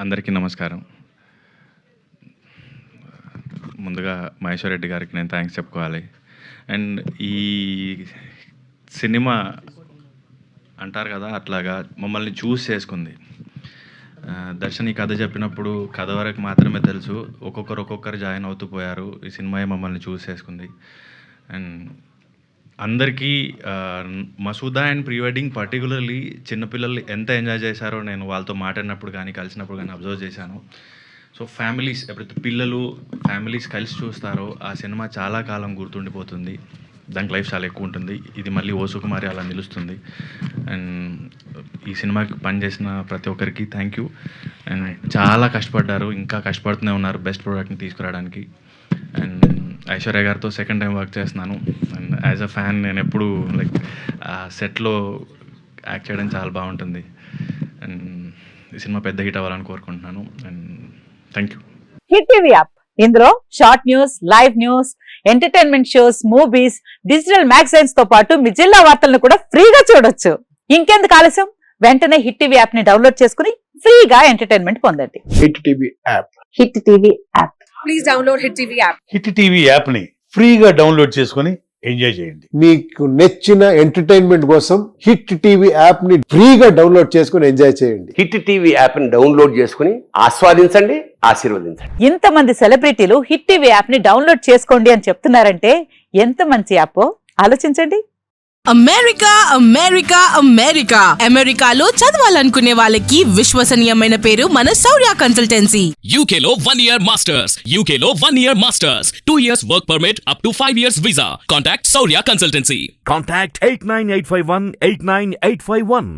అందరికీ నమస్కారం. ముందుగా మహేశ్వర్ రెడ్డి గారికి నేను థ్యాంక్స్ చెప్పుకోవాలి. అండ్ ఈ సినిమా అంటారు కదా, అట్లాగా మమ్మల్ని చూస్ చేసుకుంది. దర్శన్ ఈ కథ చెప్పినప్పుడు కథ వరకు మాత్రమే తెలుసు, ఒక్కొక్కరు జాయిన్ అవుతూ పోయారు. ఈ సినిమా మమ్మల్ని చూస్ చేసుకుంది. అండ్ అందరికీ Masooda and pre wedding particularly చిన్నపిల్లలు ఎంత ఎంజాయ్ చేశారో నేను వాళ్ళతో మాట్లాడినప్పుడు కానీ కలిసినప్పుడు కానీ అబ్జర్వ్ చేశాను. సో ఫ్యామిలీస్, ఎప్పుడైతే పిల్లలు ఫ్యామిలీస్ కలిసి చూస్తారో ఆ సినిమా చాలా కాలం గుర్తుండిపోతుంది. దానికి లైఫ్ చాలా ఎక్కువ ఉంటుంది. ఇది మళ్ళీ ఓ సుకుమారి అలా నిలుస్తుంది. అండ్ ఈ సినిమాకి పనిచేసిన ప్రతి ఒక్కరికి థ్యాంక్ యూ. అండ్ చాలా కష్టపడ్డారు, ఇంకా కష్టపడుతూనే ఉన్నారు బెస్ట్ ప్రోడక్ట్ని తీసుకురావడానికి. అండ్ ఐశ్వర్య గారితో సెకండ్ టైం వర్క్ చేస్తున్నాను. అండ్ యాజ్ అ ఫ్యాన్ నేను ఎప్పుడు లైక్ సెట్లో యాక్ట్ చేయడం చాలా బాగుంటుంది. అండ్ ఈ సినిమా పెద్ద హిట్ అవ్వాలని కోరుకుంటున్నాను. And thank you. Hit TV app, ఇందులో short news, live news, entertainment shows, movies, digital magazines తో పాటు మీ జిల్లా వార్తలను కూడా ఫ్రీగా చూడొచ్చు. ఇంకెందుకు ఆలస్యం, వెంటనే హిట్ టీవీ యాప్ ని డౌన్లోడ్ చేసుకుని ఫ్రీగా ఎంటర్టైన్మెంట్ పొందండి. Hit TV app. Hit TV app. Please download hit TV app. Hit TV app ని ఫ్రీగా డౌన్లోడ్ చేసుకొని ఎంజాయ్ చేయండి. మీకు నచ్చిన ఎంటర్టైన్మెంట్ కోసం హిట్ టీవీ యాప్ ని ఫ్రీగా డౌన్లోడ్ చేసుకొని ఎంజాయ్ చేయండి. హిట్ టీవీ యాప్ ని డౌన్లోడ్ చేసుకుని ఆస్వాదించండి, ఆశీర్వదించండి. ఇంతమంది సెలబ్రిటీలు హిట్ టీవీ యాప్ ని డౌన్లోడ్ చేసుకోండి అని చెప్తున్నారంటే ఎంత మంచి యాప్ ఆలోచించండి. అమెరికా అమెరికా అమెరికా అమెరికాలో చదవాలనుకునే వాళ్ళకి విశ్వసనీయమైన పేరు మన శౌర్య కన్సల్టెన్సీ. UK లో 1 year masters. UK లో 1 year masters. 2 years work permit up to 5 years visa. Contact Saurya Consultancy. Contact 89851 89851.